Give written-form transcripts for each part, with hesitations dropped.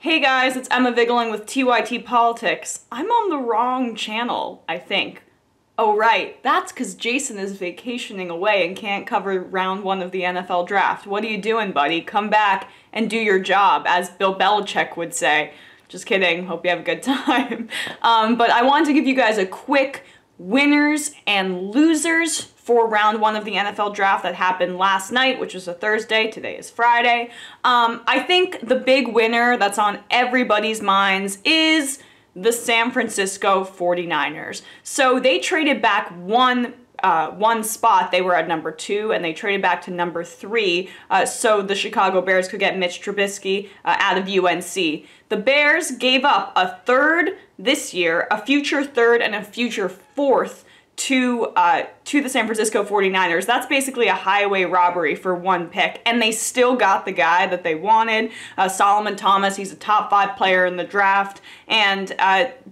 Hey guys, it's Emma Vigeland with TYT Politics. I'm on the wrong channel, I think. Oh right, that's because Jason is vacationing away and can't cover round 1 of the NFL draft. What are you doing, buddy? Come back and do your job, as Bill Belichick would say. Just kidding, hope you have a good time. But I wanted to give you guys a quick winners and losers for round 1 of the NFL draft that happened last night, which was a Thursday. Today is Friday. I think the big winner that's on everybody's minds is the San Francisco 49ers. So they traded back one spot. They were at number 2, and they traded back to number 3 so the Chicago Bears could get Mitch Trubisky out of UNC. The Bears gave up a 3rd this year, a future 3rd, and a future 4th to the San Francisco 49ers. That's basically a highway robbery for 1 pick, and they still got the guy that they wanted, Solomon Thomas. He's a top 5 player in the draft, and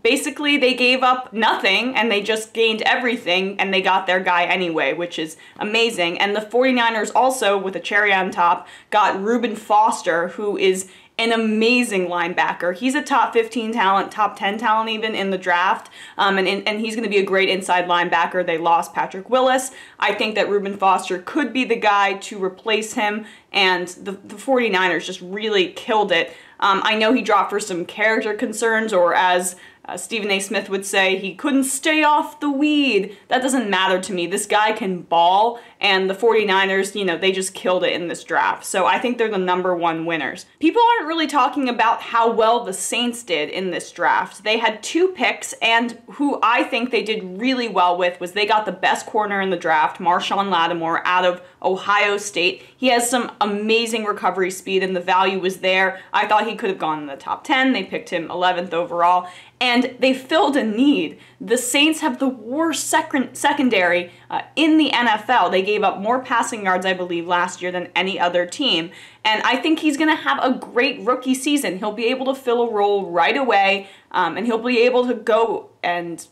basically they gave up nothing, and they just gained everything, and they got their guy anyway, which is amazing. And the 49ers also, with a cherry on top, got Rubin Foster, who is an amazing linebacker. He's a top 15 talent, top 10 talent even in the draft, and he's going to be a great inside linebacker. They lost Patrick Willis. I think that Rubin Foster could be the guy to replace him, and the 49ers just really killed it. I know he dropped for some character concerns, or as Stephen A. Smith would say, he couldn't stay off the weed. That doesn't matter to me. This guy can ball, and the 49ers, you know, they just killed it in this draft. So I think they're the #1 winners. People aren't really talking about how well the Saints did in this draft. They had 2 picks, and who I think they did really well with was they got the best corner in the draft, Marshon Lattimore, out of Ohio State. He has some amazing recovery speed, and the value was there. I thought he could have gone in the top 10. They picked him 11th overall. And they filled a need. The Saints have the worst secondary in the NFL. They gave up more passing yards, I believe, last year than any other team. And I think he's going to have a great rookie season. He'll be able to fill a role right away, and he'll be able to go and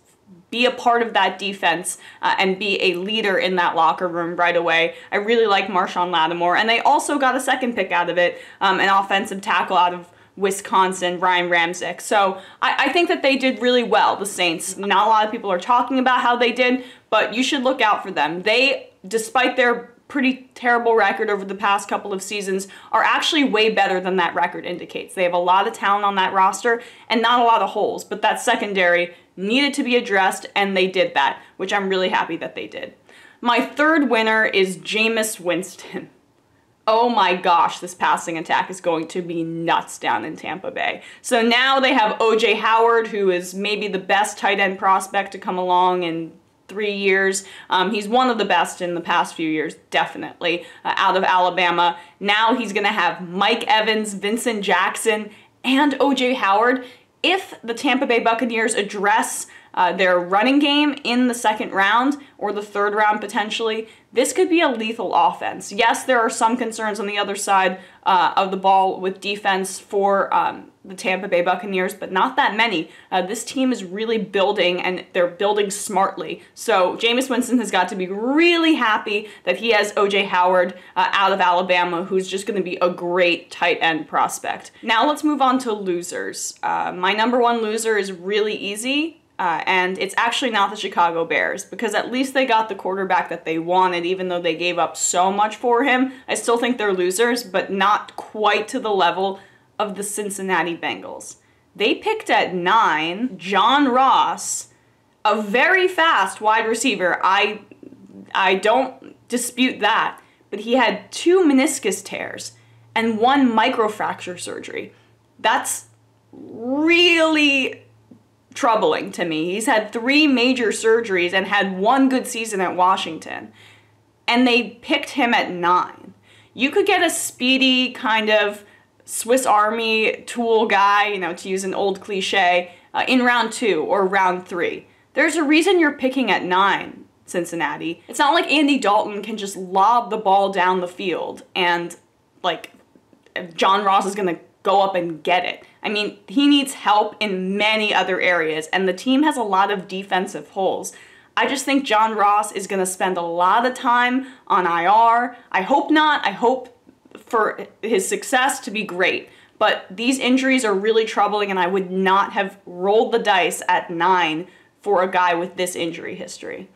be a part of that defense and be a leader in that locker room right away. I really like Marshon Lattimore. And they also got a 2nd pick out of it, an offensive tackle out of Wisconsin, Ryan Ramczyk. So I think that they did really well, the Saints. Not a lot of people are talking about how they did, but you should look out for them. They, despite their pretty terrible record over the past couple of seasons, are actually way better than that record indicates. They have a lot of talent on that roster and not a lot of holes, but that secondary needed to be addressed, and they did that, which I'm really happy that they did. My 3rd winner is Jameis Winston. Oh my gosh, this passing attack is going to be nuts down in Tampa Bay. So now they have O.J. Howard, who is maybe the best tight end prospect to come along in 3 years. He's one of the best in the past few years, definitely, out of Alabama. Now he's going to have Mike Evans, Vincent Jackson, and O.J. Howard. If the Tampa Bay Buccaneers address their running game in the 2nd round, or the 3rd round potentially, this could be a lethal offense. Yes, there are some concerns on the other side of the ball with defense for the Tampa Bay Buccaneers, but not that many. This team is really building, and they're building smartly. So Jameis Winston has got to be really happy that he has O.J. Howard out of Alabama, who's just going to be a great tight end prospect. Now let's move on to losers. My #1 loser is really easy. And it's actually not the Chicago Bears, because at least they got the quarterback that they wanted, even though they gave up so much for him. I still think they're losers, but not quite to the level of the Cincinnati Bengals. They picked at 9 John Ross, a very fast wide receiver. I don't dispute that, but he had 2 meniscus tears and 1 microfracture surgery. That's really troubling to me. He's had 3 major surgeries and had 1 good season at Washington, and they picked him at 9. You could get a speedy kind of Swiss Army tool guy, you know, to use an old cliche, in round 2 or round 3. There's a reason you're picking at 9, Cincinnati. It's not like Andy Dalton can just lob the ball down the field and, like, John Ross is going to go up and get it. I mean, he needs help in many other areas, and the team has a lot of defensive holes. I just think John Ross is going to spend a lot of time on IR. I hope not. I hope for his success to be great. but these injuries are really troubling, and I would not have rolled the dice at 9 for a guy with this injury history.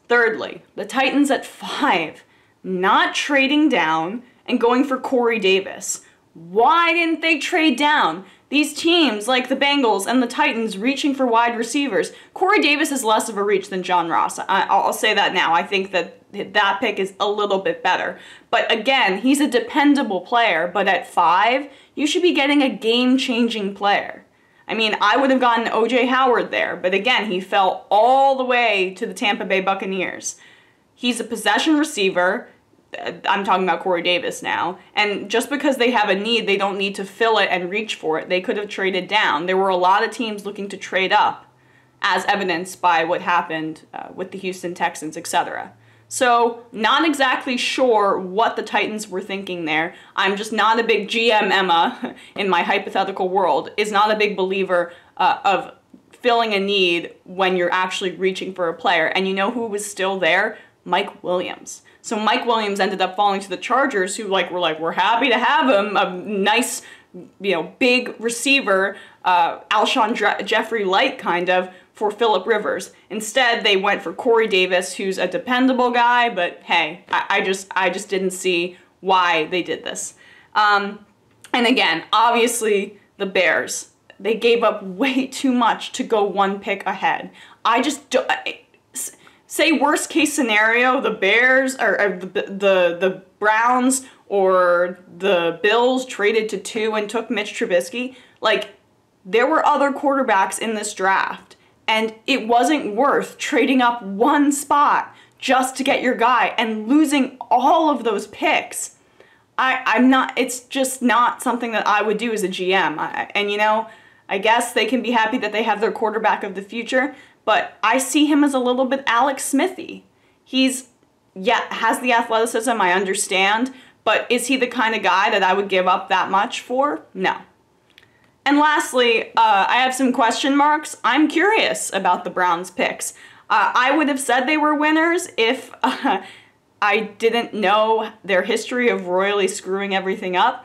Thirdly, the Titans at 5, not trading down and going for Corey Davis. Why didn't they trade down? These teams, like the Bengals and the Titans, reaching for wide receivers. Corey Davis is less of a reach than John Ross. I'll say that now. I think that pick is a little bit better. But again, he's a dependable player, but at 5, you should be getting a game-changing player. I mean, I would have gotten O.J. Howard there, but again, he fell all the way to the Tampa Bay Buccaneers. He's a possession receiver. I'm talking about Corey Davis now. And just because they have a need, they don't need to fill it and reach for it. They could have traded down. There were a lot of teams looking to trade up, as evidenced by what happened with the Houston Texans, etc. So, not exactly sure what the Titans were thinking there. I'm just not a big GM, Emma, in my hypothetical world, is not a big believer of filling a need when you're actually reaching for a player. And you know who was still there? Mike Williams. So Mike Williams ended up falling to the Chargers, who we're happy to have him, a nice, big receiver, Alshon Jeffrey light kind of, for Phillip Rivers. Instead, they went for Corey Davis, who's a dependable guy, but hey, I just didn't see why they did this. And again, obviously, the Bears, they gave up way too much to go 1 pick ahead. I just don't... Say worst case scenario, the Bears or the Browns or the Bills traded to 2 and took Mitch Trubisky. There were other quarterbacks in this draft, and it wasn't worth trading up 1 spot just to get your guy and losing all of those picks. It's just not something that I would do as a GM. I guess they can be happy that they have their quarterback of the future, but I see him as a little bit Alex Smithy. Has the athleticism, I understand, but is he the kind of guy that I would give up that much for? No. And lastly, I have some question marks. I'm curious about the Browns' picks. I would have said they were winners if I didn't know their history of royally screwing everything up.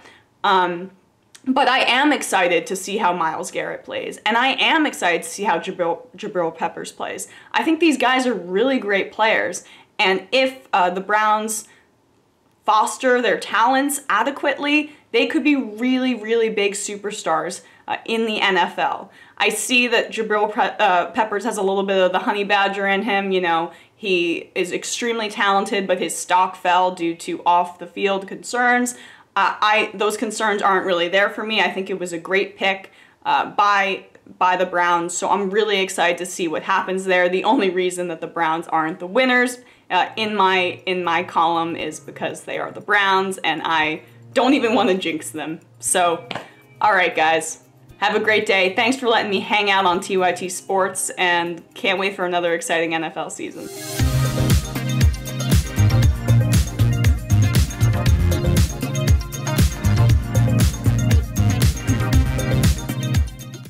But I am excited to see how Myles Garrett plays, and I am excited to see how Jabril Peppers plays. I think these guys are really great players, and if the Browns foster their talents adequately, they could be really, really big superstars in the NFL. I see that Jabril Peppers has a little bit of the honey badger in him. He is extremely talented, but his stock fell due to off-the-field concerns. Those concerns aren't really there for me. I think it was a great pick by the Browns, so I'm really excited to see what happens there. The only reason that the Browns aren't the winners in my column is because they are the Browns, and I don't even want to jinx them. So, all right, guys. Have a great day. Thanks for letting me hang out on TYT Sports, and can't wait for another exciting NFL season.